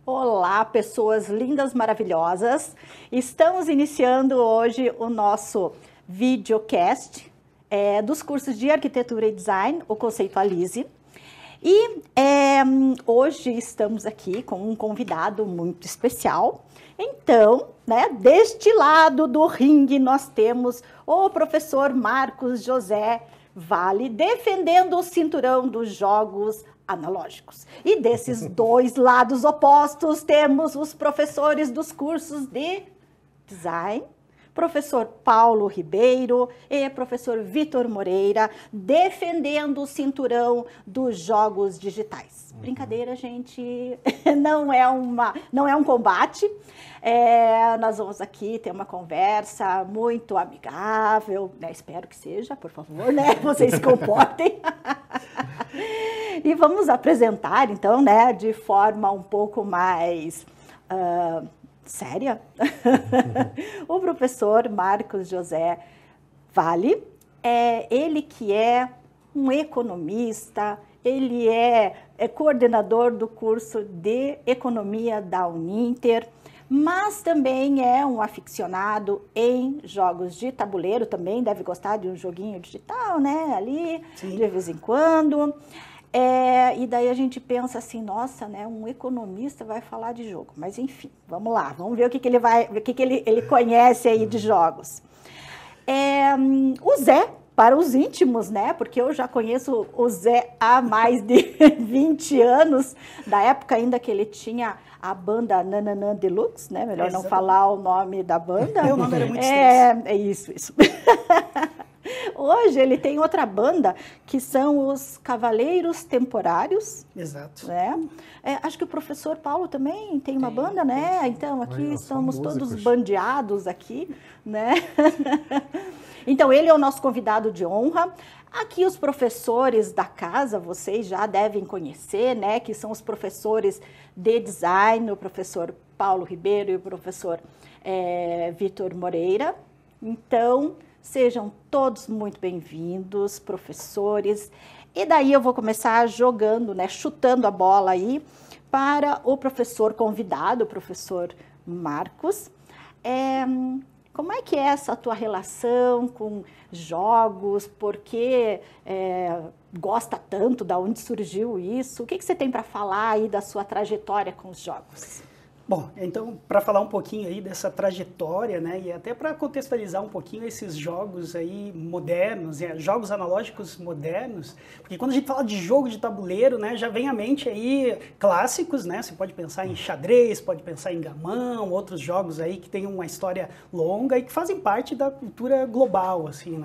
Olá, pessoas lindas, maravilhosas. Estamos iniciando hoje o nosso videocast dos cursos de Arquitetura e Design, o Conceitualize. E hoje estamos aqui com um convidado muito especial. Então, deste lado do ringue nós temos o professor Marcos José Vale, defendendo o cinturão dos jogos analógicos. E desses dois lados opostos temos os professores dos cursos de design, professor Paulo Ribeiro e professor Vitor Moreira, defendendo o cinturão dos jogos digitais. Brincadeira, gente, não é um combate. Nós vamos aqui ter uma conversa muito amigável, espero que seja, por favor, vocês se comportem. E vamos apresentar, então, de forma um pouco mais séria, o professor Marcos José Vale. Ele que é um economista, ele é coordenador do curso de Economia da Uninter, mas também é um aficionado em jogos de tabuleiro, também deve gostar de um joguinho digital, ali, sim, de vez em quando. E daí a gente pensa assim, nossa, um economista vai falar de jogo. Mas enfim, vamos lá, vamos ver o que ele conhece aí de jogos. O Zé, para os íntimos, porque eu já conheço o Zé há mais de 20 anos, da época ainda que ele tinha a banda Nananã Deluxe, melhor não falar o nome da banda. O nome era muito extenso. Isso. Hoje ele tem outra banda, que são os Cavaleiros Temporários. Exato. Acho que o professor Paulo também tem uma banda, Então, aqui estamos todos bandeados aqui, Então, ele é o nosso convidado de honra. Aqui os professores da casa, vocês já devem conhecer, que são os professores de design, o professor Paulo Ribeiro e o professor Vitor Moreira. Então, sejam todos muito bem-vindos, professores. E daí eu vou começar jogando, chutando a bola aí para o professor convidado, o professor Marcos. Como é que é essa tua relação com jogos? Por que gosta tanto? Da onde surgiu isso? O que você tem para falar aí da sua trajetória com os jogos? Bom, então, para falar um pouquinho aí dessa trajetória, e até para contextualizar um pouquinho esses jogos aí modernos, jogos analógicos modernos, porque quando a gente fala de jogo de tabuleiro, já vem à mente aí clássicos, você pode pensar em xadrez, pode pensar em gamão, outros jogos aí que têm uma história longa e que fazem parte da cultura global, assim,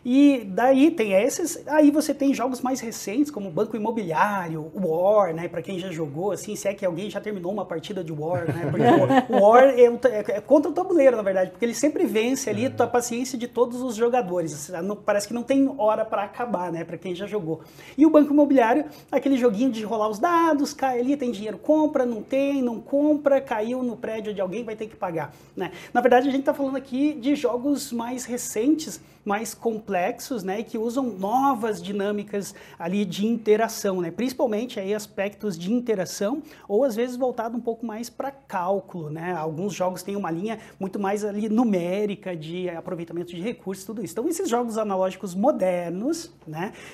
E daí tem esses, aí você tem jogos mais recentes, como Banco Imobiliário, War, para quem já jogou, assim, se é que alguém já terminou uma partida de War, porque o War é contra o tabuleiro, na verdade, porque ele sempre vence ali a paciência de todos os jogadores, parece que não tem hora para acabar, para quem já jogou. E o Banco Imobiliário, aquele joguinho de rolar os dados, cai ali, tem dinheiro, compra, não tem, não compra, caiu no prédio de alguém, vai ter que pagar, Na verdade, a gente está falando aqui de jogos mais recentes, mais complexos, e que usam novas dinâmicas ali de interação, principalmente aí aspectos de interação, ou às vezes voltado um pouco mais para cálculo, Alguns jogos têm uma linha muito mais ali numérica de aproveitamento de recursos, tudo isso. Então, esses jogos analógicos modernos,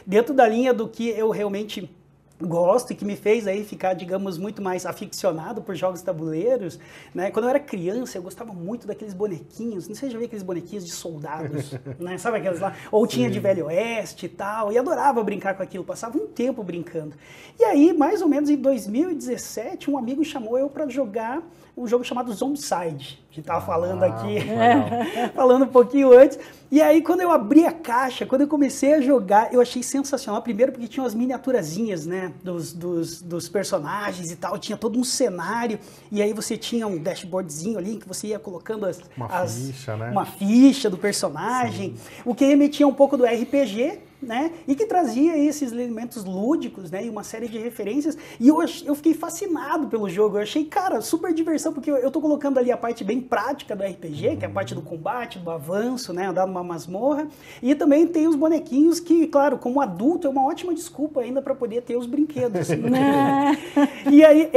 dentro da linha do que eu realmente gosto e que me fez aí ficar, digamos, muito mais aficionado por jogos tabuleiros, Quando eu era criança, eu gostava muito daqueles bonequinhos, não sei se já viu aqueles bonequinhos de soldados, Sabe aqueles lá? Ou tinha Sim. de Velho Oeste e tal, e adorava brincar com aquilo, passava um tempo brincando. E aí, mais ou menos em 2017, um amigo chamou eu para jogar um jogo chamado Zombicide. A gente estava falando aqui, falando um pouquinho antes. E aí, quando eu abri a caixa, quando eu comecei a jogar, eu achei sensacional. Primeiro porque tinha umas miniaturazinhas, dos personagens e tal. Tinha todo um cenário. E aí você tinha um dashboardzinho ali, que você ia colocando ficha, uma ficha do personagem. Sim. O que remetia um pouco do RPG, né? E que trazia esses elementos lúdicos, né? E uma série de referências. E eu fiquei fascinado pelo jogo. Eu achei, cara, super diversão, porque eu tô colocando ali a parte bem prática do RPG, que é a parte do combate, do avanço, né? Andar numa masmorra. E também tem os bonequinhos que, claro, como adulto, é uma ótima desculpa ainda para poder ter os brinquedos. Né? E aí,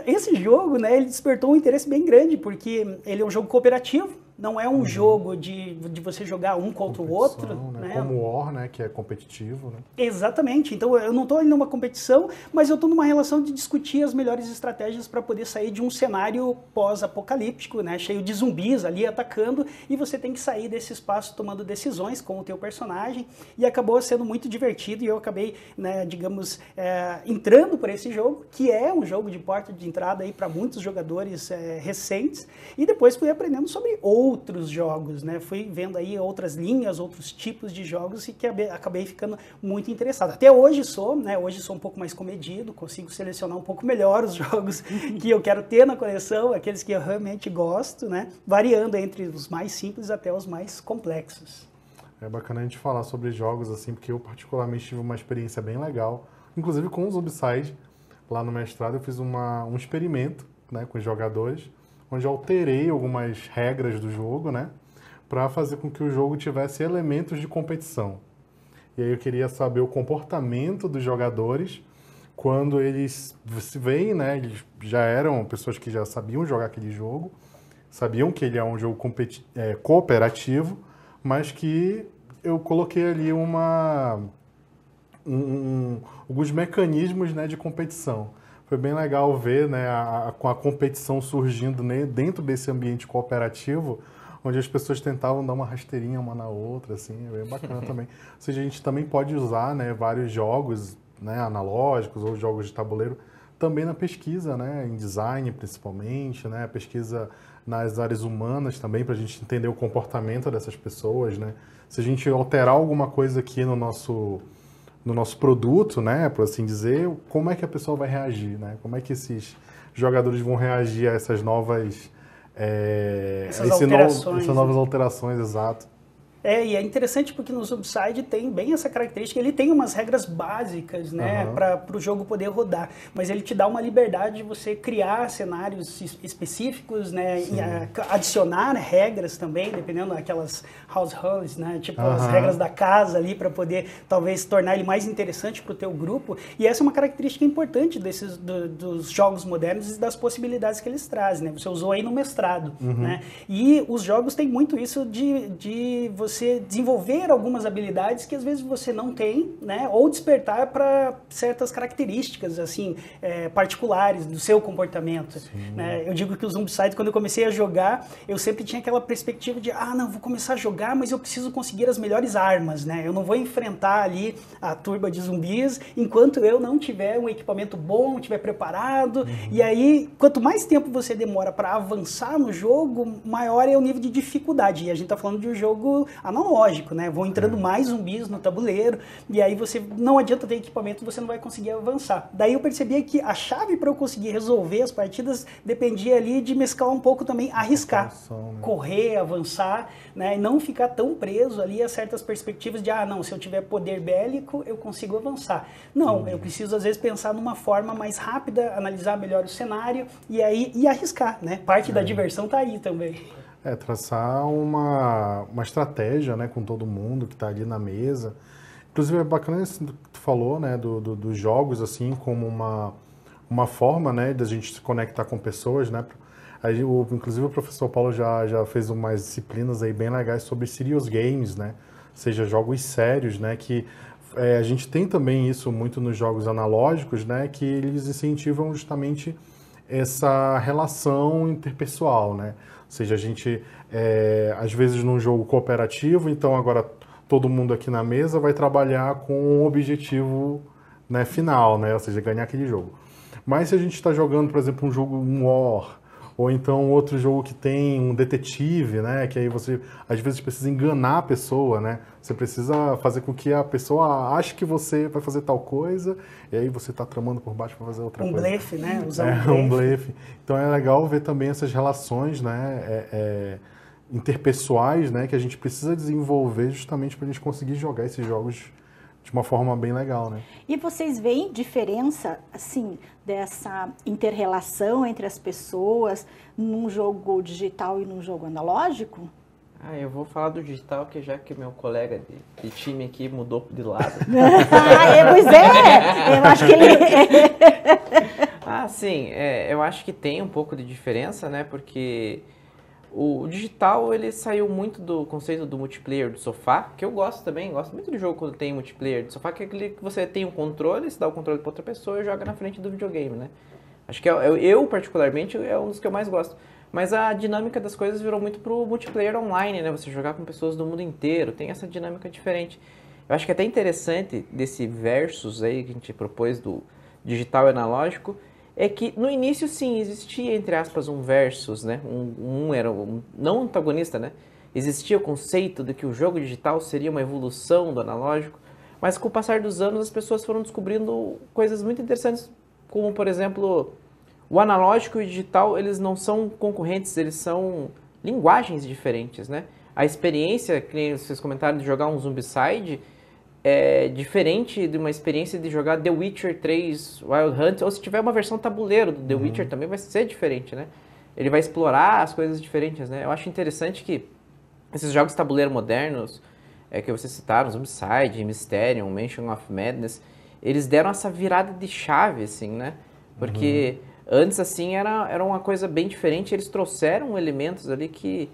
esse jogo, né? Ele despertou um interesse bem grande, porque ele é um jogo cooperativo. Não é um jogo de você jogar um contra o outro. Né? Como o War, né? Que é competitivo. Né? Exatamente. Então, eu não estou ali numa competição, mas eu estou numa relação de discutir as melhores estratégias para poder sair de um cenário pós-apocalíptico, né? Cheio de zumbis ali atacando, e você tem que sair desse espaço tomando decisões com o teu personagem, e acabou sendo muito divertido, e eu acabei, né, digamos, entrando por esse jogo, que é um jogo de porta de entrada para muitos jogadores recentes, e depois fui aprendendo sobre outros jogos, né? Fui vendo aí outras linhas, outros tipos de jogos e que acabei ficando muito interessado. Até hoje sou, né? Hoje sou um pouco mais comedido, consigo selecionar um pouco melhor os jogos que eu quero ter na coleção, aqueles que eu realmente gosto, né? Variando entre os mais simples até os mais complexos. É bacana a gente falar sobre jogos assim, porque eu particularmente tive uma experiência bem legal, inclusive com o Zombicide. Lá no mestrado eu fiz um experimento, né, com os jogadores, onde eu alterei algumas regras do jogo, né, para fazer com que o jogo tivesse elementos de competição. E aí eu queria saber o comportamento dos jogadores quando eles se veem, né, eles já eram pessoas que já sabiam jogar aquele jogo, sabiam que ele é um jogo cooperativo, mas que eu coloquei ali alguns mecanismos, né, de competição. Foi bem legal ver, né, com a competição surgindo, né, dentro desse ambiente cooperativo, onde as pessoas tentavam dar uma rasteirinha uma na outra, assim, é bem bacana também. Ou seja, a gente também pode usar, né, vários jogos, né, analógicos ou jogos de tabuleiro também na pesquisa, né, em design principalmente, né, pesquisa nas áreas humanas também, para a gente entender o comportamento dessas pessoas, né. Se a gente alterar alguma coisa aqui no nosso produto, né, por assim dizer, como é que a pessoa vai reagir, né? Como é que esses jogadores vão reagir a essas novas novas alterações, exato. E é interessante porque no Zombicide tem bem essa característica, ele tem umas regras básicas, né, para o jogo poder rodar, mas ele te dá uma liberdade de você criar cenários específicos, né, e adicionar regras também, dependendo daquelas house rules, né, tipo as regras da casa ali, para poder talvez tornar ele mais interessante para o teu grupo, e essa é uma característica importante dos jogos modernos e das possibilidades que eles trazem, né, você usou aí no mestrado, né, e os jogos têm muito isso de você desenvolver algumas habilidades que às vezes você não tem, né? Ou despertar para certas características assim, particulares do seu comportamento. Né? Eu digo que o Zombicide, quando eu comecei a jogar, eu sempre tinha aquela perspectiva de não, vou começar a jogar, mas eu preciso conseguir as melhores armas, né? Eu não vou enfrentar ali a turba de zumbis enquanto eu não tiver um equipamento bom, estiver preparado. E aí, quanto mais tempo você demora para avançar no jogo, maior é o nível de dificuldade. E a gente tá falando de um jogo analógico, né? Vão entrando mais zumbis no tabuleiro e aí você não adianta ter equipamento, você não vai conseguir avançar. Daí eu percebia que a chave para eu conseguir resolver as partidas dependia ali de mesclar um pouco também, arriscar, correr, avançar, né? E não ficar tão preso ali a certas perspectivas de não, se eu tiver poder bélico, eu consigo avançar. Não, eu preciso às vezes pensar numa forma mais rápida, analisar melhor o cenário e arriscar, né? Parte da diversão tá aí também. Traçar uma estratégia, né, com todo mundo que está ali na mesa. Inclusive, é bacana isso que tu falou, né, dos jogos, assim, como uma forma, né, da gente se conectar com pessoas, né. Aí, inclusive, o professor Paulo já fez umas disciplinas aí bem legais sobre serious games, né, ou seja, jogos sérios, né, que a gente tem também isso muito nos jogos analógicos, né, que eles incentivam justamente essa relação interpessoal, né? Ou seja, a gente, às vezes num jogo cooperativo, então agora todo mundo aqui na mesa vai trabalhar com um objetivo, né, final, né? Ou seja, ganhar aquele jogo. Mas se a gente está jogando, por exemplo, um jogo, um War, ou então outro jogo que tem um detetive, né? Que aí você, às vezes, precisa enganar a pessoa, né? Você precisa fazer com que a pessoa ache que você vai fazer tal coisa, e aí você está tramando por baixo para fazer outra coisa. Um blefe, né? Usar um blefe. Então é legal ver também essas relações, né? Interpessoais, né? Que a gente precisa desenvolver justamente para a gente conseguir jogar esses jogos de uma forma bem legal, né? E vocês veem diferença, assim, dessa inter-relação entre as pessoas num jogo digital e num jogo analógico? Eu vou falar do digital, que já que meu colega de time aqui mudou de lado. Pois é, eu acho que ele... Sim, eu acho que tem um pouco de diferença, né, porque o digital, ele saiu muito do conceito do multiplayer do sofá, que eu gosto também, gosto muito de jogo quando tem multiplayer do sofá, que é aquele que você tem um controle, você dá o controle para outra pessoa e joga na frente do videogame, né. Acho que eu particularmente, é um dos que eu mais gosto. Mas a dinâmica das coisas virou muito pro multiplayer online, né? Você jogar com pessoas do mundo inteiro, tem essa dinâmica diferente. Eu acho que é até interessante desse versus aí que a gente propôs do digital e analógico, é que no início sim, existia, entre aspas, um versus, né? Um era não antagonista, né? Existia o conceito de que o jogo digital seria uma evolução do analógico, mas com o passar dos anos as pessoas foram descobrindo coisas muito interessantes, como, por exemplo, o analógico e o digital, eles não são concorrentes, eles são linguagens diferentes, né? A experiência, que vocês comentaram, de jogar um Zombicide é diferente de uma experiência de jogar The Witcher 3 Wild Hunt, ou se tiver uma versão tabuleiro do The Witcher também vai ser diferente, né? Ele vai explorar as coisas diferentes, né? Eu acho interessante que esses jogos tabuleiro modernos, que vocês citaram, Zombicide, Mysterium, Mansion of Madness, eles deram essa virada de chave, assim, né? Porque... Antes, assim, era uma coisa bem diferente. Eles trouxeram elementos ali que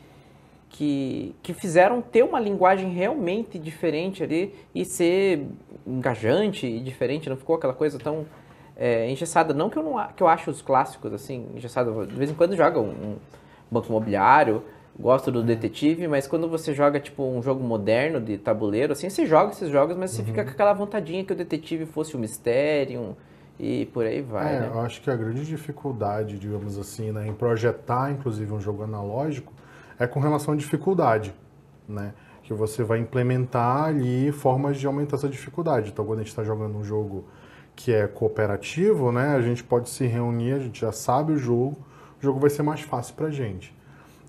fizeram ter uma linguagem realmente diferente ali e ser engajante e diferente. Não ficou aquela coisa tão engessada. Não que eu acho os clássicos, assim, engessado. De vez em quando joga um Banco Imobiliário, gosto do Detetive, mas quando você joga, tipo, um jogo moderno de tabuleiro, assim, você joga esses jogos, mas você fica com aquela vontadinha que o Detetive fosse um Mysterium... E por aí vai, né? Eu acho que a grande dificuldade, digamos assim, né, em projetar, inclusive, um jogo analógico, é com relação à dificuldade, né? Que você vai implementar ali formas de aumentar essa dificuldade. Então, quando a gente está jogando um jogo que é cooperativo, né, a gente pode se reunir, a gente já sabe o jogo vai ser mais fácil pra gente.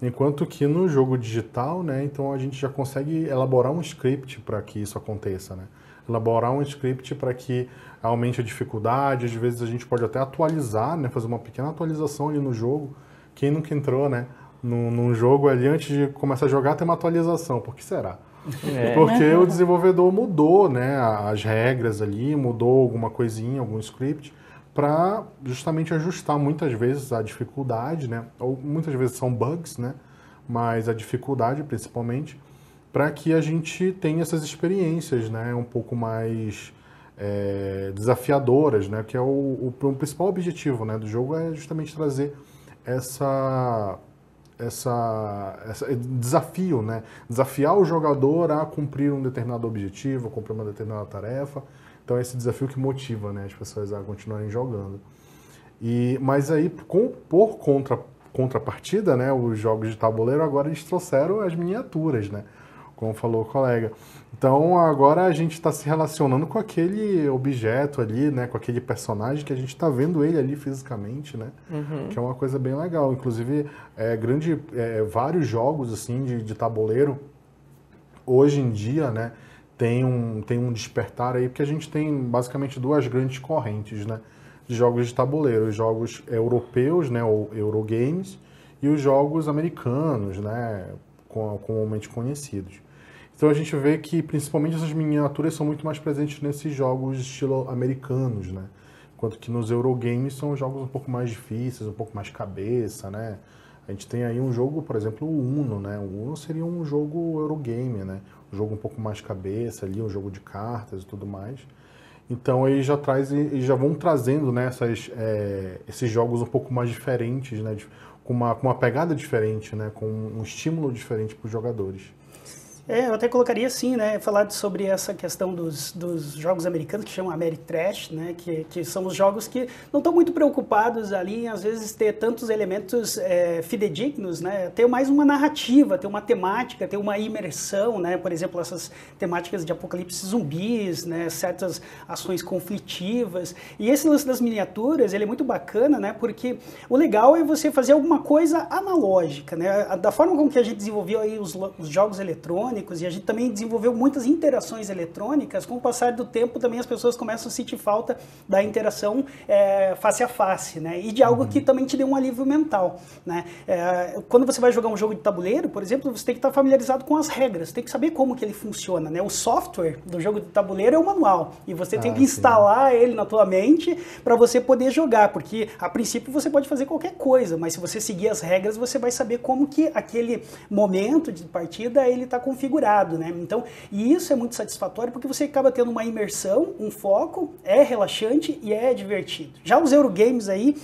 Enquanto que no jogo digital, né, então a gente já consegue elaborar um script para que isso aconteça, né? Elaborar um script para que aumente a dificuldade, às vezes a gente pode até atualizar, né, fazer uma pequena atualização ali no jogo. Quem nunca entrou, né, num jogo ali, antes de começar a jogar, tem uma atualização. Por que será? Porque o desenvolvedor mudou, né, as regras ali, mudou alguma coisinha, algum script, para justamente ajustar muitas vezes a dificuldade, né, ou muitas vezes são bugs, né, mas a dificuldade principalmente, para que a gente tenha essas experiências, né, um pouco mais desafiadoras, né, que é o principal objetivo, né, do jogo, é justamente trazer esse desafio, né, desafiar o jogador a cumprir um determinado objetivo, a cumprir uma determinada tarefa. Então é esse desafio que motiva, né, as pessoas a continuarem jogando. Mas aí, por contrapartida, né, os jogos de tabuleiro, agora eles trouxeram as miniaturas, né, como falou o colega. Então agora a gente está se relacionando com aquele objeto ali, né, com aquele personagem que a gente está vendo ele ali fisicamente, né, que é uma coisa bem legal. Inclusive, vários jogos assim de tabuleiro, hoje em dia, né, tem um despertar aí, porque a gente tem basicamente duas grandes correntes, né, de jogos de tabuleiro, os jogos europeus, né, ou Eurogames, e os jogos americanos, né, comumente conhecidos. Então a gente vê que principalmente essas miniaturas são muito mais presentes nesses jogos de estilo americanos, né, enquanto que nos Eurogames são jogos um pouco mais difíceis, um pouco mais cabeça, né. A gente tem aí um jogo, por exemplo, o Uno, né, o Uno seria um jogo Eurogame, né, um jogo um pouco mais cabeça ali, um jogo de cartas e tudo mais. Então eles já vão trazendo, né, esses jogos um pouco mais diferentes, né, com uma pegada diferente, né, com um estímulo diferente para os jogadores. Eu até colocaria assim, né, falar sobre essa questão dos jogos americanos, que chamam Ameritrash, né, que são os jogos que não estão muito preocupados ali em, às vezes, ter tantos elementos fidedignos, né, ter mais uma narrativa, ter uma temática, ter uma imersão, né, por exemplo, essas temáticas de apocalipse zumbis, né, certas ações conflitivas. E esse lance das miniaturas, ele é muito bacana, né, porque o legal é você fazer alguma coisa analógica, né, da forma como que a gente desenvolveu aí os jogos eletrônicos, eletrônicos, e a gente também desenvolveu muitas interações eletrônicas. Com o passar do tempo, também as pessoas começam a sentir falta da interação face a face, né? E de algo que também te dê um alívio mental, né? Quando você vai jogar um jogo de tabuleiro, por exemplo, você tem que estar familiarizado com as regras, tem que saber como que ele funciona, né? O software do jogo de tabuleiro é o manual, e você tem que instalar ele na tua mente para você poder jogar, porque a princípio você pode fazer qualquer coisa, mas se você seguir as regras, você vai saber como que aquele momento de partida ele está configurado, né? Então, e isso é muito satisfatório porque você acaba tendo uma imersão, um foco, é relaxante e é divertido. Já os Eurogames aí,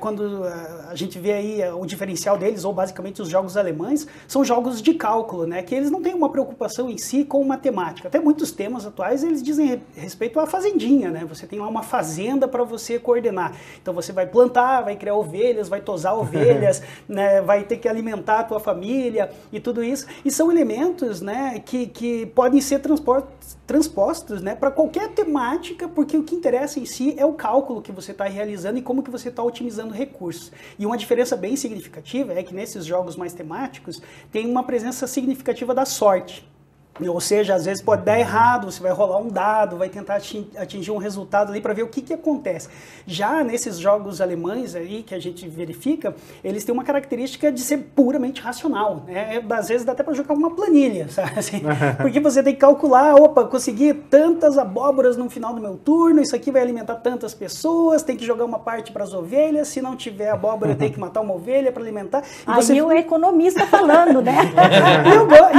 quando a gente vê aí o diferencial deles, ou basicamente os jogos alemães, são jogos de cálculo, né? Que eles não têm uma preocupação em si com matemática. Até muitos temas atuais, eles dizem respeito à fazendinha, né? Você tem lá uma fazenda para você coordenar. Então você vai plantar, vai criar ovelhas, vai tosar ovelhas, né? Vai ter que alimentar a tua família e tudo isso. E são elementos, né, que podem ser transpostos, né, para qualquer temática, porque o que interessa em si é o cálculo que você está realizando e como que você está otimizando recursos. E uma diferença bem significativa é que nesses jogos mais temáticos tem uma presença significativa da sorte. Ou seja, às vezes pode dar errado, você vai rolar um dado, vai tentar atingir um resultado ali para ver o que acontece. Já nesses jogos alemães aí que a gente verifica, eles têm uma característica de ser puramente racional, né? Às vezes dá até para jogar uma planilha, sabe? Assim, porque você tem que calcular, opa, consegui tantas abóboras no final do meu turno, isso aqui vai alimentar tantas pessoas, tem que jogar uma parte para as ovelhas, se não tiver abóbora tem que matar uma ovelha para alimentar. E aí o economista falando, né?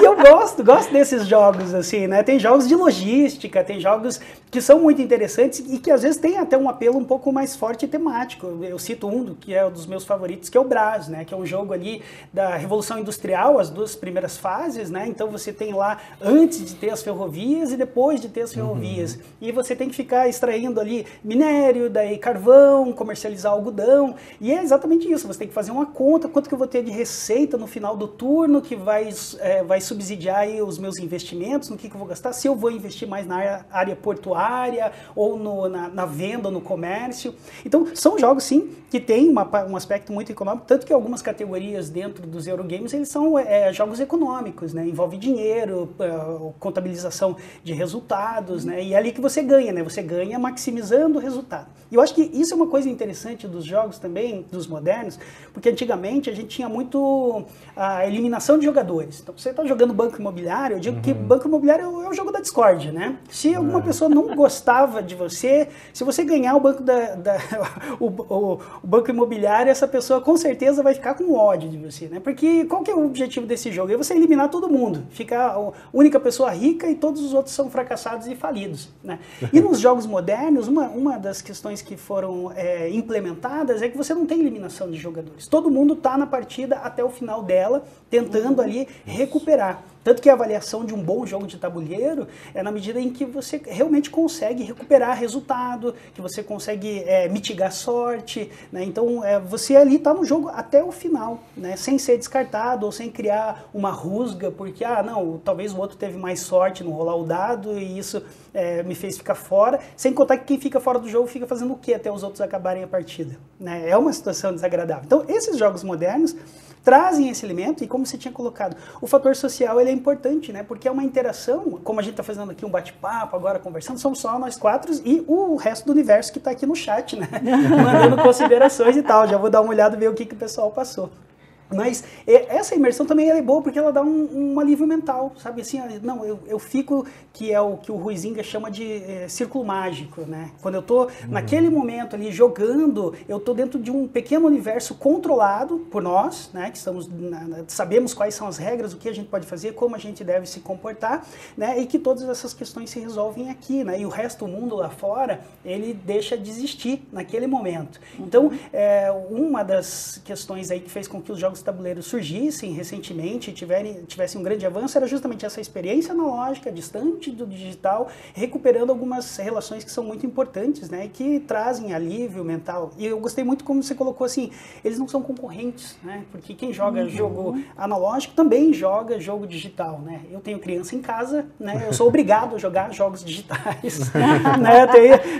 E eu gosto desses jogos, assim, né? Tem jogos de logística, tem jogos que são muito interessantes e que às vezes tem até um apelo um pouco mais forte e temático. Eu cito que é um dos meus favoritos, que é o Brás, né? Que é um jogo ali da Revolução Industrial, as duas primeiras fases, né? Então você tem lá antes de ter as ferrovias e depois de ter as ferrovias. E você tem que ficar extraindo ali minério, daí carvão, comercializar algodão. E é exatamente isso. Você tem que fazer uma conta, quanto que eu vou ter de receita no final do turno, que vai subsidiar aí os meus investimentos, no que eu vou gastar, se eu vou investir mais na área portuária ou na venda ou no comércio. Então, são jogos, sim, que têm um aspecto muito econômico, tanto que algumas categorias dentro dos Eurogames, eles são jogos econômicos, né? Envolve dinheiro, contabilização de resultados, né? E é ali que você ganha, né? Você ganha maximizando o resultado. E eu acho que isso é uma coisa interessante dos jogos também, dos modernos, porque antigamente a gente tinha muito a eliminação de jogadores. Então, você está jogando Banco Imobiliário, eu digo que Banco Imobiliário é o jogo da discórdia, né? Se alguma pessoa não gostava de você, se você ganhar o banco o Banco Imobiliário, essa pessoa com certeza vai ficar com ódio de você, né? Porque qual que é o objetivo desse jogo? É você eliminar todo mundo, ficar a única pessoa rica e todos os outros são fracassados e falidos, né? E nos jogos modernos, uma das questões que foram implementadas é que você não tem eliminação de jogadores. Todo mundo está na partida até o final dela, tentando ali recuperar. Tanto que a avaliação de um bom jogo de tabuleiro é na medida em que você realmente consegue recuperar resultado, que você consegue mitigar sorte, né? Então, você ali está no jogo até o final, né? Sem ser descartado ou sem criar uma rusga, porque, não, talvez o outro teve mais sorte no rolar o dado e isso me fez ficar fora, sem contar que quem fica fora do jogo fica fazendo o quê até os outros acabarem a partida, né? É uma situação desagradável. Então, esses jogos modernos trazem esse elemento e, como você tinha colocado, o fator social ele é importante, né? Porque é uma interação, como a gente está fazendo aqui um bate-papo, agora conversando, somos só nós quatro e o resto do universo que está aqui no chat, né? Mandando considerações e tal. Já vou dar uma olhada e ver o que o pessoal passou. Mas essa imersão também é boa porque ela dá um alívio mental, sabe? Assim, não, eu fico, que é o que o Huizinga chama de círculo mágico, né? Quando eu tô naquele momento ali jogando, eu tô dentro de um pequeno universo controlado por nós, né? Que sabemos quais são as regras, o que a gente pode fazer, como a gente deve se comportar, né? E que todas essas questões se resolvem aqui, né? E o resto do mundo lá fora, ele deixa de existir naquele momento. Então, uma das questões aí que fez com que os jogos tabuleiros surgissem recentemente e tivessem um grande avanço era justamente essa experiência analógica, distante do digital, recuperando algumas relações que são muito importantes, né, e que trazem alívio mental. E eu gostei muito como você colocou assim, eles não são concorrentes, né, porque quem joga jogo analógico também joga jogo digital, né. Eu tenho criança em casa, né, eu sou obrigado a jogar jogos digitais, né,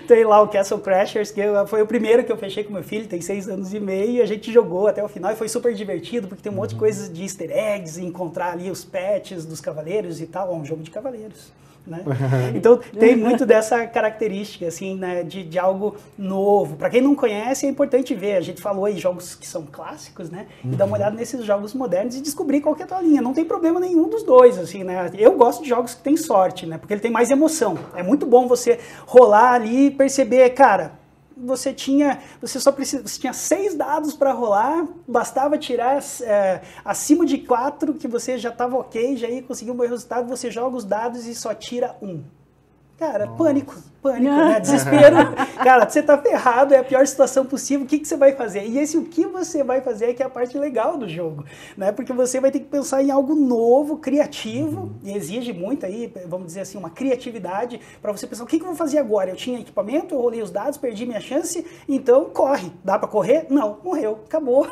tem lá o Castle Crashers, que foi o primeiro que eu fechei com meu filho, tem 6 anos e meio, e a gente jogou até o final e foi super divertido. divertido, porque tem um monte de coisas de easter eggs, encontrar ali os patches dos cavaleiros e tal. É um jogo de cavaleiros. Né? Então tem muito dessa característica assim, né, de algo novo. Para quem não conhece, é importante ver. A gente falou aí jogos que são clássicos, né? E dar uma olhada nesses jogos modernos e descobrir qual que é a tua linha. Não tem problema nenhum dos dois, assim, né? Eu gosto de jogos que tem sorte, né? Porque ele tem mais emoção. É muito bom você rolar ali e perceber, cara, você tinha 6 dados para rolar, bastava tirar acima de 4 que você já estava ok, já ia conseguir um bom resultado, você joga os dados e só tira 1. Cara, pânico, né? Desespero. Cara, você tá ferrado, é a pior situação possível, o que você vai fazer? E o que você vai fazer é que é a parte legal do jogo, né? Porque você vai ter que pensar em algo novo, criativo, e exige muito aí, vamos dizer assim, uma criatividade para você pensar, o que eu vou fazer agora? Eu tinha equipamento, eu rolei os dados, perdi minha chance, então corre. Dá para correr? Não, morreu, acabou.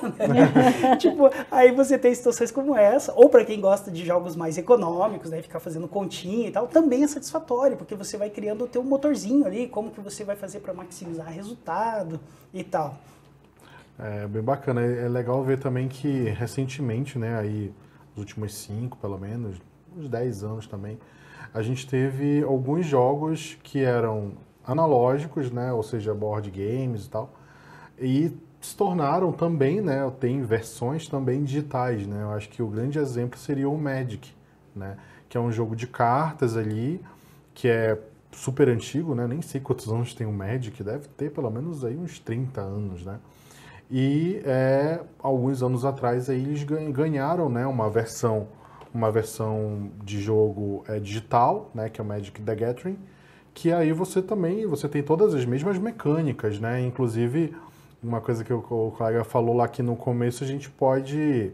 Tipo, aí você tem situações como essa, ou para quem gosta de jogos mais econômicos, né? Ficar fazendo continha e tal, também é satisfatório, porque você vai criando o teu motorzinho ali, como que você vai fazer para maximizar resultado e tal. É bem bacana. É legal ver também que recentemente, né, aí nos últimos 5, pelo menos, uns 10 anos também, a gente teve alguns jogos que eram analógicos, né, ou seja, board games e tal, e se tornaram também, né, tem versões também digitais, né. Eu acho que o grande exemplo seria o Magic, né, que é um jogo de cartas ali, que é super antigo, né? Nem sei quantos anos tem o Magic, deve ter pelo menos aí uns 30 anos, né? E alguns anos atrás aí eles ganharam, né, uma versão de jogo digital, né, que é o Magic the Gathering, que aí você tem todas as mesmas mecânicas, né? Inclusive, uma coisa que o colega falou lá que no começo a gente pode,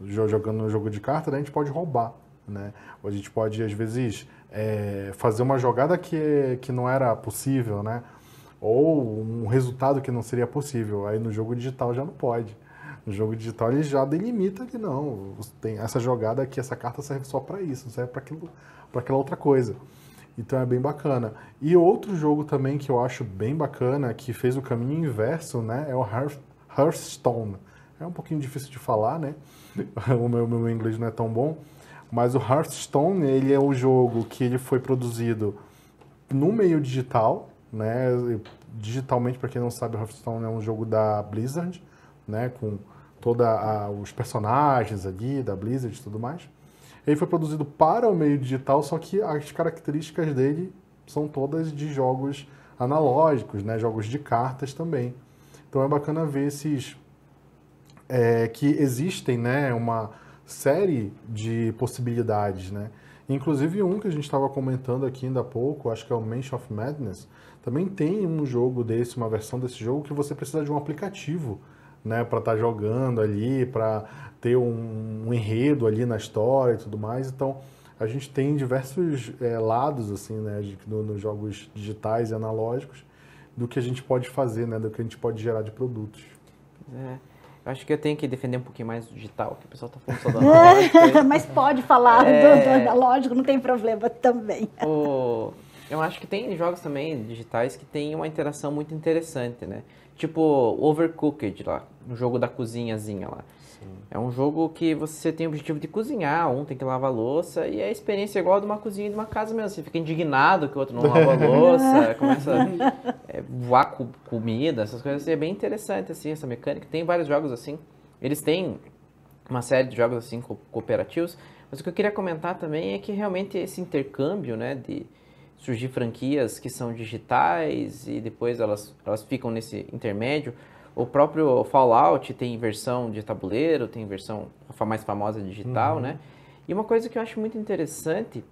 jogando no jogo de carta, né, a gente pode roubar, né? Ou a gente pode, às vezes, fazer uma jogada que não era possível, né? Ou um resultado que não seria possível. Aí no jogo digital já não pode. No jogo digital ele já delimita que não, tem essa jogada aqui, essa carta serve só para isso, não serve para aquela outra coisa. Então é bem bacana. E outro jogo também que eu acho bem bacana, que fez o caminho inverso, né, é o Hearthstone. É um pouquinho difícil de falar, né? O meu inglês não é tão bom. Mas o Hearthstone, ele é um jogo que ele foi produzido no meio digital, né? Digitalmente, para quem não sabe, o Hearthstone é um jogo da Blizzard, né? Com todos os personagens ali da Blizzard e tudo mais. Ele foi produzido para o meio digital, só que as características dele são todas de jogos analógicos, né? Jogos de cartas também. Então é bacana ver esses que existem, né? Uma série de possibilidades, né? Inclusive um que a gente estava comentando aqui ainda há pouco, acho que é o Mansion of Madness, também tem um jogo desse, uma versão desse jogo que você precisa de um aplicativo, né, para estar jogando ali, para ter um enredo ali na história e tudo mais. Então, a gente tem diversos lados, assim, né, nos jogos digitais e analógicos, do que a gente pode fazer, né, do que a gente pode gerar de produtos. Eu acho que eu tenho que defender um pouquinho mais do digital, que o pessoal está falando só do analógico. Mas pode falar do analógico, não tem problema também. Eu acho que tem jogos também digitais que tem uma interação muito interessante, né? Tipo Overcooked lá, um jogo da cozinhazinha lá. Sim. É um jogo que você tem o objetivo de cozinhar, um tem que lavar a louça, e a experiência é igual a de uma cozinha de uma casa mesmo. Você fica indignado que o outro não lava a louça, começa a voar comida, essas coisas assim. É bem interessante, assim, essa mecânica. Tem vários jogos assim. Eles têm uma série de jogos assim cooperativos, mas o que eu queria comentar também é que realmente esse intercâmbio, né, de surgir franquias que são digitais e depois elas ficam nesse intermédio. O próprio Fallout tem versão de tabuleiro, tem versão mais famosa digital, né? E uma coisa que eu acho muito interessante,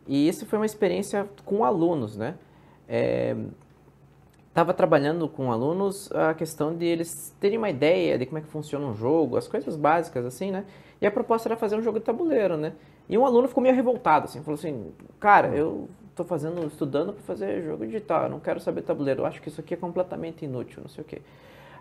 e isso foi uma experiência com alunos, né? Estava trabalhando com alunos a questão de eles terem uma ideia de como é que funciona um jogo, as coisas básicas, assim, né? E a proposta era fazer um jogo de tabuleiro, né? E um aluno ficou meio revoltado, assim, falou assim, cara, eu estou estudando para fazer jogo digital, eu não quero saber tabuleiro, eu acho que isso aqui é completamente inútil, não sei o quê.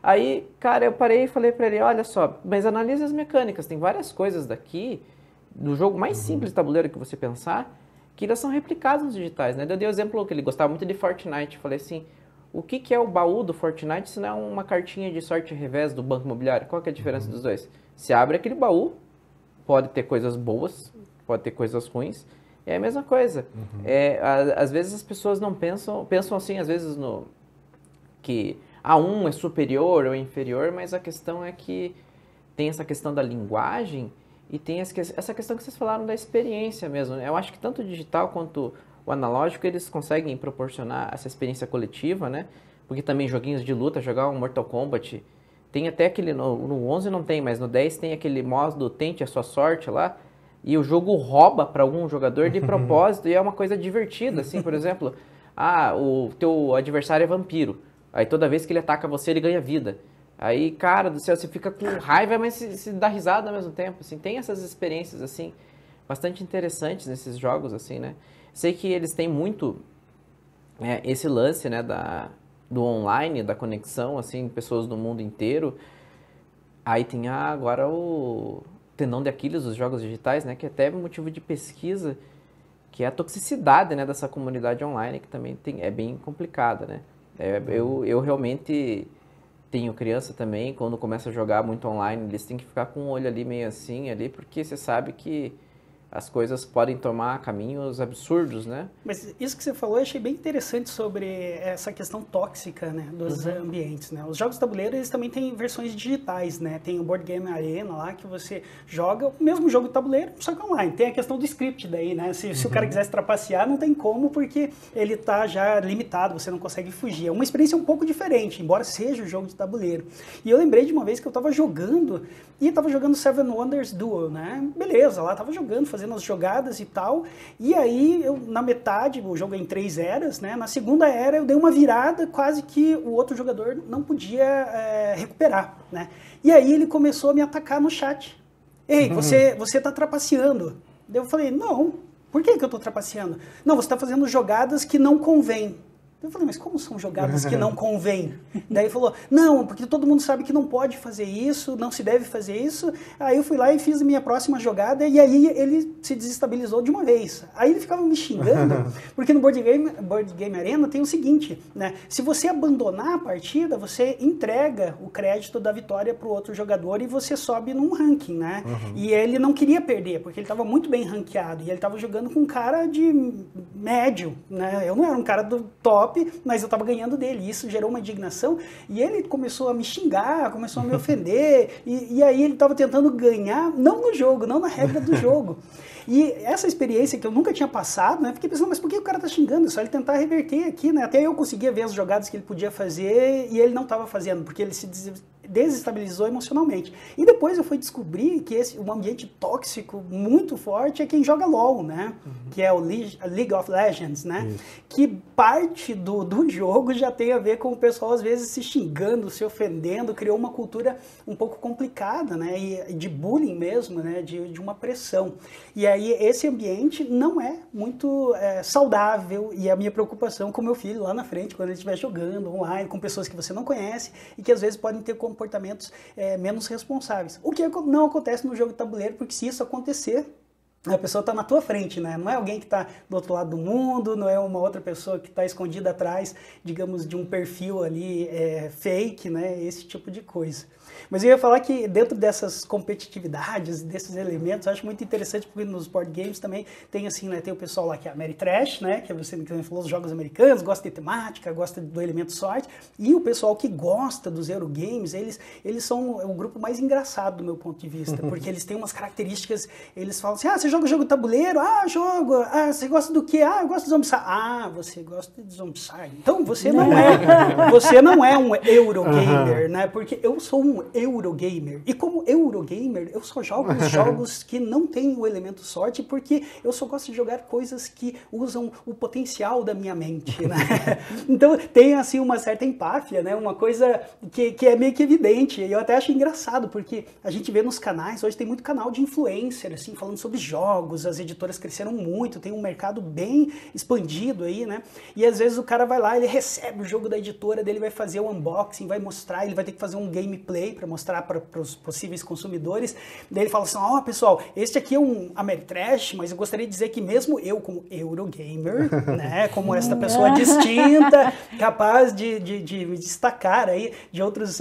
Aí, cara, eu parei e falei para ele, olha só, mas analise as mecânicas, tem várias coisas daqui, do jogo mais simples de tabuleiro que você pensar, que elas são replicadas nos digitais, né? Eu dei o exemplo que ele gostava muito de Fortnite, falei assim, o que é o baú do Fortnite se não é uma cartinha de sorte revés do Banco Imobiliário? Qual que é a diferença dos dois? Se abre aquele baú, pode ter coisas boas, pode ter coisas ruins, é a mesma coisa. Às vezes as pessoas não pensam assim, às vezes que um é superior ou inferior, mas a questão é que tem essa questão da linguagem e tem essa questão que vocês falaram da experiência mesmo. Eu acho que tanto o digital quanto o analógico, eles conseguem proporcionar essa experiência coletiva, né? Porque também joguinhos de luta, jogar um Mortal Kombat, tem até aquele, no 11 não tem, mas no 10 tem aquele modo tente a sua sorte lá, e o jogo rouba para algum jogador de propósito, e é uma coisa divertida, assim, por exemplo, o teu adversário é vampiro, aí toda vez que ele ataca você, ele ganha vida. Aí, cara do céu, você fica com raiva, mas se dá risada ao mesmo tempo, assim, tem essas experiências, assim, bastante interessantes nesses jogos, assim, né? Sei que eles têm muito esse lance, né, do online, da conexão, assim, pessoas do mundo inteiro. Aí tem agora o tendão de Aquiles dos jogos digitais, né, que é até motivo de pesquisa, que é a toxicidade, né, dessa comunidade online, que também é bem complicada, né. Eu realmente tenho criança também, quando começa a jogar muito online, eles têm que ficar com o olho ali meio assim, ali, porque você sabe que as coisas podem tomar caminhos absurdos, né? Mas isso que você falou eu achei bem interessante sobre essa questão tóxica, né, dos ambientes, né? Os jogos de tabuleiro, eles também têm versões digitais, né? Tem o Board Game Arena lá, que você joga o mesmo jogo de tabuleiro, só que online. Tem a questão do script daí, né? Se o cara quisesse trapacear, não tem como, porque ele tá já limitado, você não consegue fugir. É uma experiência um pouco diferente, embora seja um jogo de tabuleiro. E eu lembrei de uma vez que eu tava jogando, Seven Wonders Duel, né? Beleza, lá tava jogando, fazendo as jogadas e tal, e aí eu, na metade, o jogo é em 3 eras, né? Na segunda era eu dei uma virada, quase que o outro jogador não podia recuperar, né? E aí ele começou a me atacar no chat. Ei, você tá trapaceando. Daí eu falei, não, por que eu tô trapaceando? Não, você tá fazendo jogadas que não convém. Eu falei, mas como são jogadas que não convém? Daí ele falou, não, porque todo mundo sabe que não pode fazer isso, não se deve fazer isso. Aí eu fui lá e fiz a minha próxima jogada e aí ele se desestabilizou de uma vez. Aí ele ficava me xingando, porque no Board Game Arena tem o seguinte, né? Se você abandonar a partida, você entrega o crédito da vitória para o outro jogador e você sobe num ranking, né? E ele não queria perder, porque ele estava muito bem ranqueado e ele estava jogando com um cara de médio, né? Eu não era um cara do top, mas eu tava ganhando dele, isso gerou uma indignação, e ele começou a me xingar, começou a me ofender, e aí ele tava tentando ganhar, não no jogo, não na regra do jogo. E essa experiência que eu nunca tinha passado, né, fiquei pensando, mas por que o cara tá xingando? É só ele tentar reverter aqui, né, até eu conseguia ver as jogadas que ele podia fazer, e ele não tava fazendo, porque ele se desestabilizou emocionalmente. E depois eu fui descobrir que um ambiente tóxico muito forte é quem joga LoL, né? Que é o League of Legends, né? Isso. Que parte do jogo já tem a ver com o pessoal às vezes se xingando, se ofendendo, criou uma cultura um pouco complicada, né? E de bullying mesmo, né? De uma pressão. E aí esse ambiente não é muito saudável, e a minha preocupação com o meu filho lá na frente, quando ele estiver jogando online com pessoas que você não conhece e que às vezes podem ter comportamentos menos responsáveis. O que não acontece no jogo de tabuleiro, porque se isso acontecer, a pessoa está na tua frente, né? Não é alguém que está do outro lado do mundo, não é uma outra pessoa que está escondida atrás, digamos, de um perfil ali fake, né? Esse tipo de coisa. Mas eu ia falar que dentro dessas competitividades, desses elementos, eu acho muito interessante, porque nos board games também tem assim, né? Tem o pessoal lá que é Ameritrash, né? Que você que falou dos jogos americanos, gosta de temática, gosta do elemento sorte, e o pessoal que gosta dos Eurogames, eles são o grupo mais engraçado do meu ponto de vista, porque eles têm umas características, eles falam assim, você joga jogo de tabuleiro? Jogo. Você gosta do quê? Eu gosto de Zombicide. Você gosta de Zombicide. Então, você não é um Eurogamer, né? Porque eu sou um Eurogamer. E como Eurogamer, eu só jogo os jogos que não têm o elemento sorte, porque eu só gosto de jogar coisas que usam o potencial da minha mente, né? Então, tem, assim, uma certa empáfia, né? Uma coisa que é meio que evidente. E eu até acho engraçado, porque a gente vê nos canais, hoje tem muito canal de influencer, assim, falando sobre jogos, jogos, as editoras cresceram muito, tem um mercado bem expandido aí, né? E às vezes o cara vai lá, ele recebe o jogo da editora dele, vai fazer o unboxing, vai mostrar, ele vai ter que fazer um gameplay para mostrar para os possíveis consumidores. Daí ele fala assim, ó, pessoal, este aqui é um Ameritrash, mas eu gostaria de dizer que mesmo eu, como Eurogamer, né, como esta pessoa distinta, capaz de me destacar aí de outros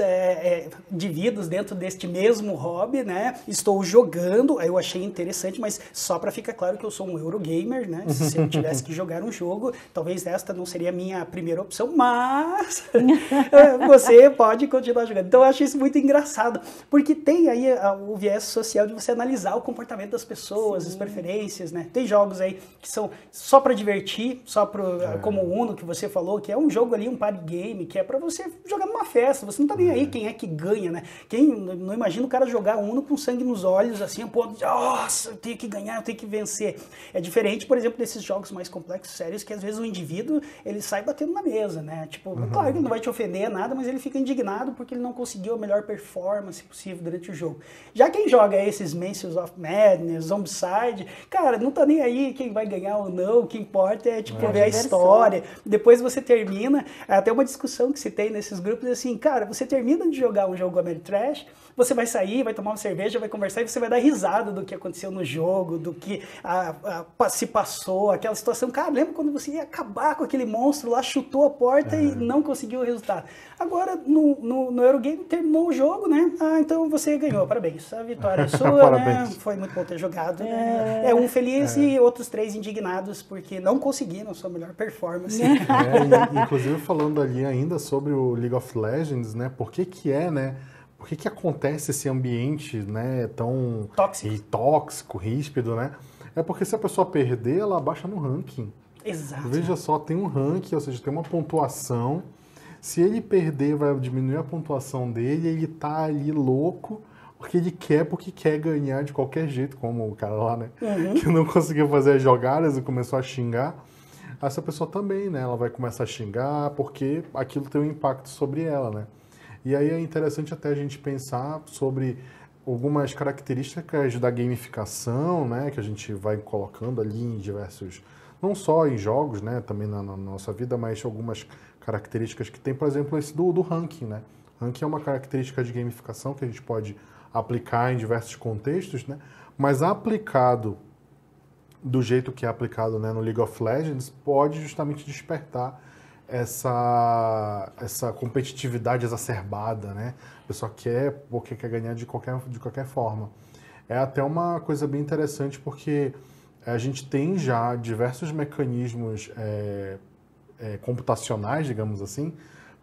indivíduos dentro deste mesmo hobby, né, estou jogando, aí eu achei interessante, mas só para ficar claro que eu sou um Eurogamer, né, se eu tivesse que jogar um jogo, talvez esta não seria a minha primeira opção, mas você pode continuar jogando. Então eu acho isso muito engraçado, porque tem aí o viés social de você analisar o comportamento das pessoas, as preferências, né? Tem jogos aí que são só para divertir, só como o Uno que você falou, que é um jogo ali, um party game, que é para você jogar numa festa, você não tá nem aí quem é que ganha, né? Quem não imagina o cara jogar Uno com sangue nos olhos, assim, pô, nossa, eu tenho que ganhar, eu tenho que vencer. É diferente, por exemplo, desses jogos mais complexos, sérios, que às vezes o indivíduo, ele sai batendo na mesa, né? Tipo, claro que ele não vai te ofender nada, mas ele fica indignado porque ele não conseguiu a melhor performance possível durante o jogo. Já quem joga esses Mansions of Madness, Zombicide, cara, não tá nem aí quem vai ganhar ou não, o que importa é, tipo, ver a história. Depois você termina, até uma discussão que se tem nesses grupos, assim, cara, você termina de jogar um jogo Ameritrash, você vai sair, vai tomar uma cerveja, vai conversar e você vai dar risada do que aconteceu no jogo, do que se passou, aquela situação. Cara, lembra quando você ia acabar com aquele monstro lá, chutou a porta e não conseguiu o resultado. Agora, no Eurogame, terminou o jogo, né? Ah, então você ganhou, parabéns. A vitória é sua, né? Foi muito bom ter jogado, né? É um feliz e outros 3 indignados porque não conseguiram a sua melhor performance. Inclusive falando ali ainda sobre o League of Legends, né? Por que é, né? Por que acontece esse ambiente, né, tão tóxico, ríspido, né? É porque se a pessoa perder, ela baixa no ranking. Exato. Veja só, tem um ranking, ou seja, tem uma pontuação. Se ele perder, vai diminuir a pontuação dele, ele tá ali louco, porque quer ganhar de qualquer jeito, como o cara lá, né? Que não conseguiu fazer as jogadas e começou a xingar. Essa pessoa também, né? Ela vai começar a xingar porque aquilo tem um impacto sobre ela, né? E aí é interessante até a gente pensar sobre algumas características da gamificação, né, que a gente vai colocando ali em diversos, não só em jogos, né, também na nossa vida, mas algumas características que tem, por exemplo, esse do ranking, né. Ranking é uma característica de gamificação que a gente pode aplicar em diversos contextos, né, mas aplicado do jeito que é aplicado, né, no League of Legends, pode justamente despertar essa competitividade exacerbada, né? A pessoa quer porque quer ganhar de qualquer forma. É até uma coisa bem interessante porque a gente tem já diversos mecanismos computacionais, digamos assim,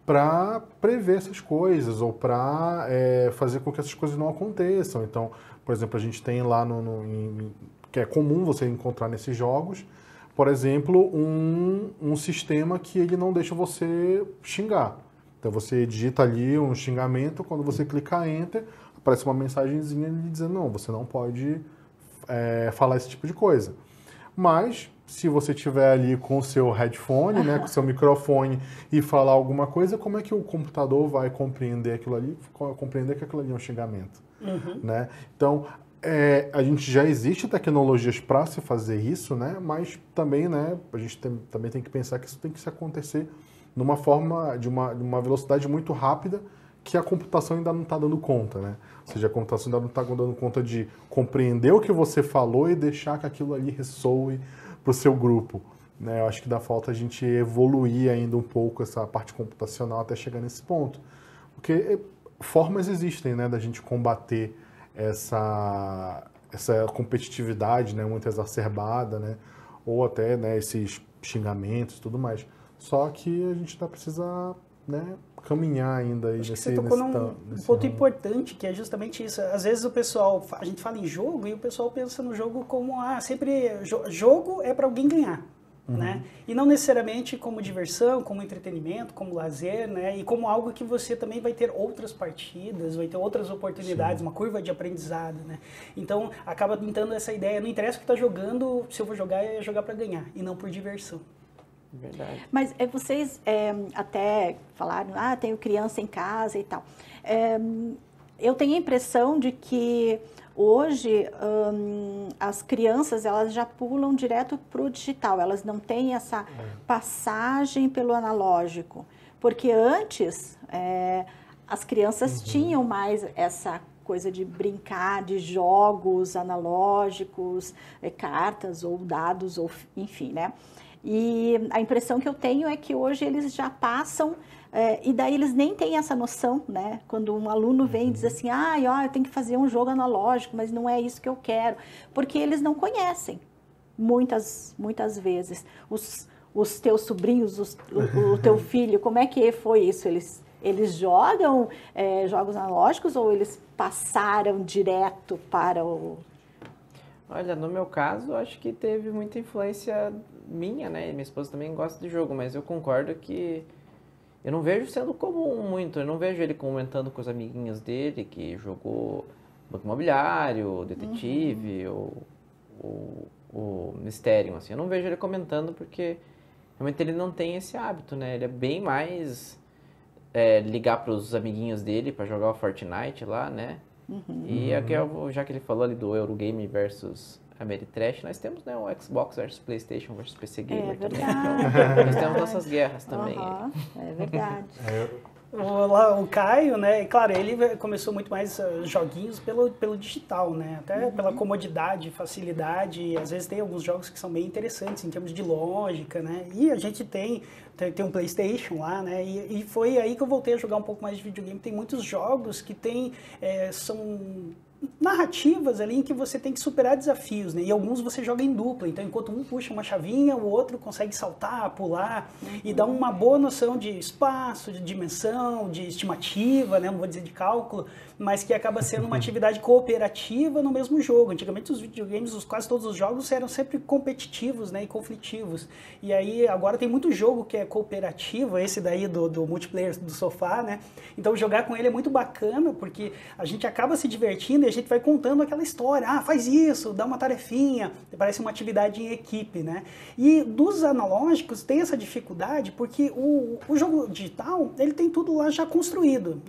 para prever essas coisas ou para fazer com que essas coisas não aconteçam. Então, por exemplo, a gente tem lá que é comum você encontrar nesses jogos, por exemplo, um sistema que ele não deixa você xingar. Então você digita ali um xingamento, quando você clicar Enter, aparece uma mensagenzinha lhe dizendo, não, você não pode falar esse tipo de coisa. Mas, se você tiver ali com o seu headphone, né, com o seu microfone e falar alguma coisa, como é que o computador vai compreender aquilo ali, compreender que aquilo ali é um xingamento? Né? Então, a gente já existe tecnologias para se fazer isso, né? Mas também, né, a gente também tem que pensar que isso tem que se acontecer numa forma, de uma velocidade muito rápida que a computação ainda não está dando conta, né? Ou seja, a computação ainda não está dando conta de compreender o que você falou e deixar que aquilo ali ressoe para o seu grupo, né? Eu acho que dá falta a gente evoluir ainda um pouco essa parte computacional até chegar nesse ponto. Porque formas existem, né, da gente combater essa competitividade, né, muito exacerbada, né, ou até, né, esses xingamentos e tudo mais. Só que a gente precisa, né, caminhar ainda aí nesse você tocou num ponto importante, que é justamente isso. Às vezes a gente fala em jogo e o pessoal pensa no jogo como sempre jogo é para alguém ganhar. Né? E não necessariamente como diversão, como entretenimento, como lazer, né? E como algo que você também vai ter outras partidas, vai ter outras oportunidades, uma curva de aprendizado, né? Então, acaba pintando essa ideia, não interessa o que está jogando, se eu vou jogar, é jogar para ganhar, e não por diversão. Verdade. Mas vocês até falaram, tenho criança em casa e tal. eu tenho a impressão de que hoje as crianças elas já pulam direto para o digital, elas não têm essa passagem pelo analógico, porque antes as crianças tinham mais essa coisa de brincar de jogos analógicos, cartas ou dados, ou enfim, né? E a impressão que eu tenho é que hoje eles já passam, e daí eles nem têm essa noção, né? Quando um aluno vem e diz assim, eu tenho que fazer um jogo analógico, mas não é isso que eu quero, porque eles não conhecem, muitas vezes. Os teus sobrinhos, o teu filho, como é que foi isso? Eles jogam jogos analógicos ou eles passaram direto para o... Olha, no meu caso, acho que teve muita influência minha, né? Minha esposa também gosta de jogo, mas eu concordo que eu não vejo sendo comum muito. Eu não vejo ele comentando com os amiguinhos dele que jogou Banco Imobiliário, Detetive ou Mysterium, assim. Eu não vejo ele comentando porque realmente ele não tem esse hábito, né? Ele é bem mais ligar para os amiguinhos dele para jogar o Fortnite lá, né? E aqui, já que ele falou ali do Eurogame versus Ameritrash, nós temos, né, o Xbox versus PlayStation versus PC Gamer também. Então, nós temos nossas guerras também. É verdade. O Caio, né, claro, ele começou muito mais joguinhos pelo digital, né, até pela comodidade, facilidade, às vezes tem alguns jogos que são bem interessantes em termos de lógica, né, e a gente tem um PlayStation lá, né, e foi aí que eu voltei a jogar um pouco mais de videogame. Tem muitos jogos que são narrativas ali em que você tem que superar desafios, né? E alguns você joga em dupla, então enquanto um puxa uma chavinha, o outro consegue saltar, pular, e dá uma boa noção de espaço, de dimensão, de estimativa, né? Não vou dizer de cálculo, mas que acaba sendo uma atividade cooperativa no mesmo jogo. Antigamente os videogames, quase todos os jogos eram sempre competitivos, né? E conflitivos. E aí agora tem muito jogo que é cooperativo, esse daí do multiplayer do sofá, né? Então jogar com ele é muito bacana, porque a gente acaba se divertindo e a gente vai contando aquela história, faz isso, dá uma tarefinha, parece uma atividade em equipe, né? E dos analógicos tem essa dificuldade porque o jogo digital, ele tem tudo lá já construído.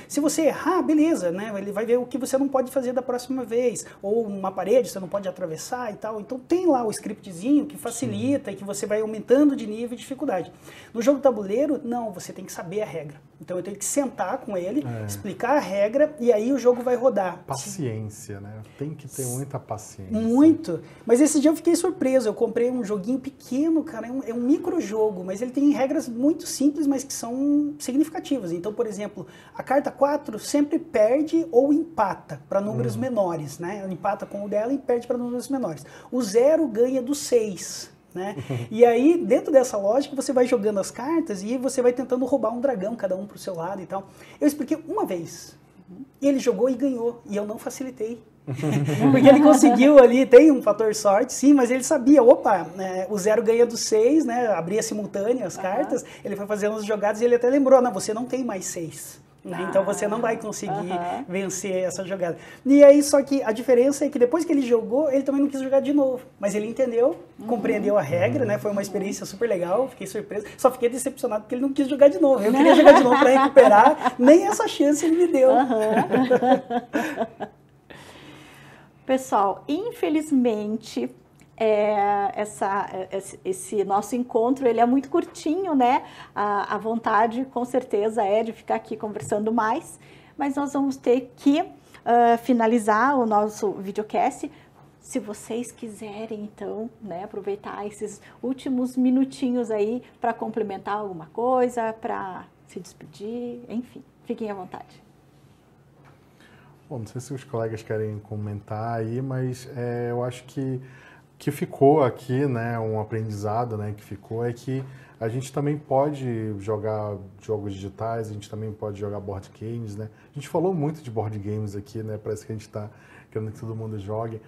Se você errar, beleza, né? Ele vai ver o que você não pode fazer da próxima vez, ou uma parede você não pode atravessar e tal. Então tem lá o scriptzinho que facilita e que você vai aumentando de nível e dificuldade. No jogo tabuleiro, não, você tem que saber a regra. Então eu tenho que sentar com ele, explicar a regra e aí o jogo vai rodar. Paciência, né? Tem que ter muita paciência. Muito. Mas esse dia eu fiquei surpreso. Eu comprei um joguinho pequeno, cara. É um microjogo, mas ele tem regras muito simples, mas que são significativas. Então, por exemplo, a carta 4 sempre perde ou empata para números menores, né? Ela empata com o dela e perde para números menores. O 0 ganha do 6. Né? E aí, dentro dessa lógica, você vai jogando as cartas e você vai tentando roubar um dragão, cada um pro seu lado e tal. Eu expliquei uma vez. E ele jogou e ganhou. E eu não facilitei. Porque ele conseguiu ali, tem um fator sorte, sim, mas ele sabia, o 0 ganha do 6, né? Abria simultâneo as cartas, ele foi fazendo as jogadas e ele até lembrou, não, você não tem mais 6. Então você não vai conseguir vencer essa jogada. E aí, só que a diferença é que depois que ele jogou, ele também não quis jogar de novo. Mas ele entendeu, compreendeu a regra, né? Foi uma experiência super legal, fiquei surpreso. Só fiquei decepcionado porque ele não quis jogar de novo. Eu queria jogar de novo para recuperar, nem essa chance ele me deu. Pessoal, infelizmente... esse nosso encontro ele é muito curtinho, né? A vontade com certeza é de ficar aqui conversando mais, mas nós vamos ter que finalizar o nosso videocast. Se vocês quiserem, então, né, aproveitar esses últimos minutinhos aí para complementar alguma coisa, para se despedir, enfim, fiquem à vontade. Bom, não sei se os colegas querem comentar aí, mas eu acho que ficou aqui, né, um aprendizado, né, que ficou é que a gente também pode jogar jogos digitais, a gente também pode jogar board games, né? A gente falou muito de board games aqui, né? Parece que a gente está querendo que todo mundo jogue,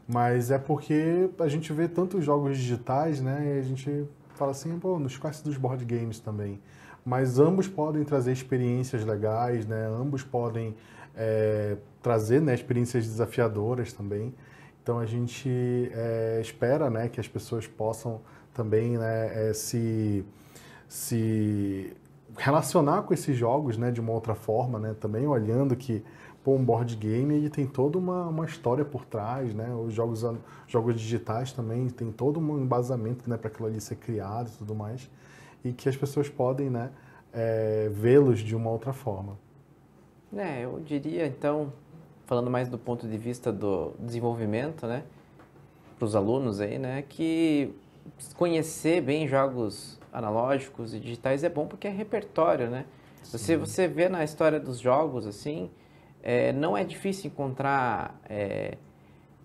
mas é porque a gente vê tantos jogos digitais, né? E a gente fala assim, pô, não esquece dos board games também. Mas ambos podem trazer experiências legais, né? Ambos podem trazer, né, experiências desafiadoras também. Então a gente espera, né, que as pessoas possam também, né, se relacionar com esses jogos, né, de uma outra forma, né, também olhando que pô, um board game ele tem toda uma história por trás, né, os jogos digitais também tem todo um embasamento, né, para aquilo ali ser criado e tudo mais, e que as pessoas podem, né, vê-los de uma outra forma. Eu diria, então, falando mais do ponto de vista do desenvolvimento, né, para os alunos aí, né, que conhecer bem jogos analógicos e digitais é bom porque é repertório, né? Você vê na história dos jogos, assim, não é difícil encontrar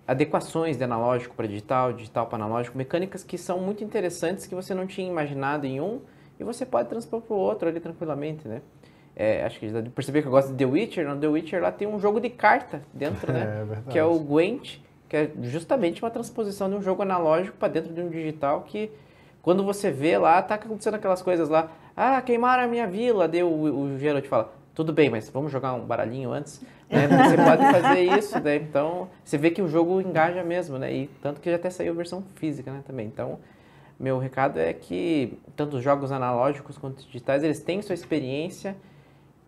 adequações de analógico para digital, digital para analógico, mecânicas que são muito interessantes que você não tinha imaginado em um e você pode transpor para o outro ali tranquilamente, né? Acho que já percebi que eu gosto de The Witcher. No The Witcher lá tem um jogo de carta dentro, né? Verdade. Que é o Gwent, que é justamente uma transposição de um jogo analógico para dentro de um digital que, quando você vê lá, tá acontecendo aquelas coisas lá. Ah, queimaram a minha vila. Daí o Geralt fala, tudo bem, mas vamos jogar um baralhinho antes? Né? Você pode fazer isso, né? Então, você vê que o jogo engaja mesmo, né? E tanto que já até saiu a versão física, né, também. Então, meu recado é que tanto os jogos analógicos quanto digitais, eles têm sua experiência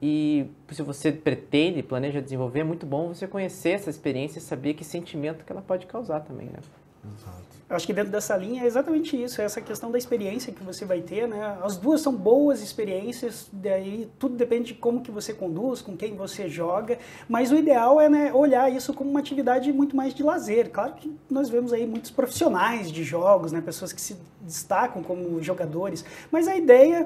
e se você pretende, planeja desenvolver, é muito bom você conhecer essa experiência e saber que sentimento que ela pode causar também, né? Exato. Eu acho que dentro dessa linha é exatamente isso, essa questão da experiência que você vai ter, né? As duas são boas experiências, daí tudo depende de como que você conduz, com quem você joga, mas o ideal é, né, olhar isso como uma atividade muito mais de lazer. Claro que nós vemos aí muitos profissionais de jogos, né, pessoas que se destacam como jogadores, mas a ideia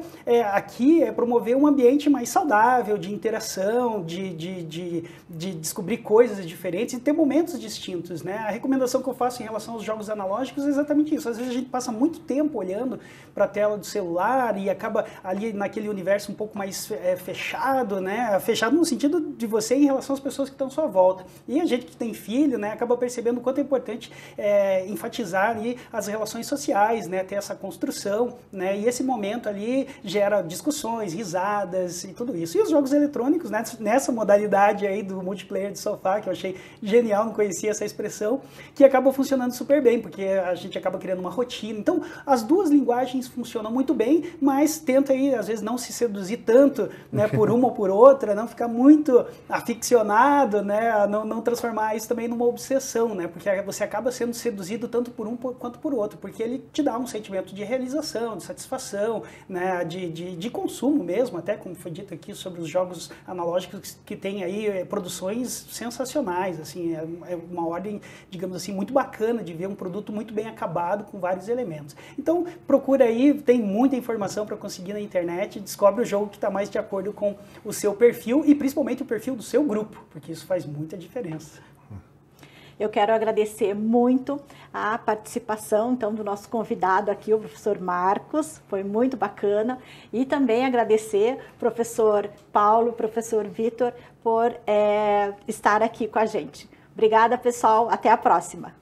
aqui é promover um ambiente mais saudável, de interação, de descobrir coisas diferentes e ter momentos distintos, né? A recomendação que eu faço em relação aos jogos analógicos é exatamente isso. Às vezes a gente passa muito tempo olhando para a tela do celular e acaba ali naquele universo um pouco mais fechado, né? Fechado no sentido de você em relação às pessoas que estão à sua volta. E a gente que tem filho, né, acaba percebendo o quanto é importante enfatizar ali as relações sociais, né? Ter essa construção, né? E esse momento ali gera discussões, risadas e tudo isso. E os jogos eletrônicos, né, nessa modalidade aí do multiplayer de sofá, que eu achei genial, não conhecia essa expressão, que acaba funcionando super bem, porque a gente acaba criando uma rotina. Então, as duas linguagens funcionam muito bem, mas tenta aí, às vezes, não se seduzir tanto, né, por uma ou por outra, não ficar muito aficionado, né, não transformar isso também numa obsessão, né, porque você acaba sendo seduzido tanto por um quanto por outro, porque ele te dá um sentimento de realização, de satisfação, né, de consumo mesmo, até como foi dito aqui sobre os jogos analógicos que tem aí produções sensacionais, assim, é uma ordem, digamos assim, muito bacana de ver um produto muito bem acabado com vários elementos. Então, procura aí, tem muita informação para conseguir na internet, descobre o jogo que está mais de acordo com o seu perfil e principalmente o perfil do seu grupo, porque isso faz muita diferença. Eu quero agradecer muito a participação, então, do nosso convidado aqui, o professor Marcos, foi muito bacana, e também agradecer ao professor Paulo, professor Vitor, por estar aqui com a gente. Obrigada, pessoal, até a próxima.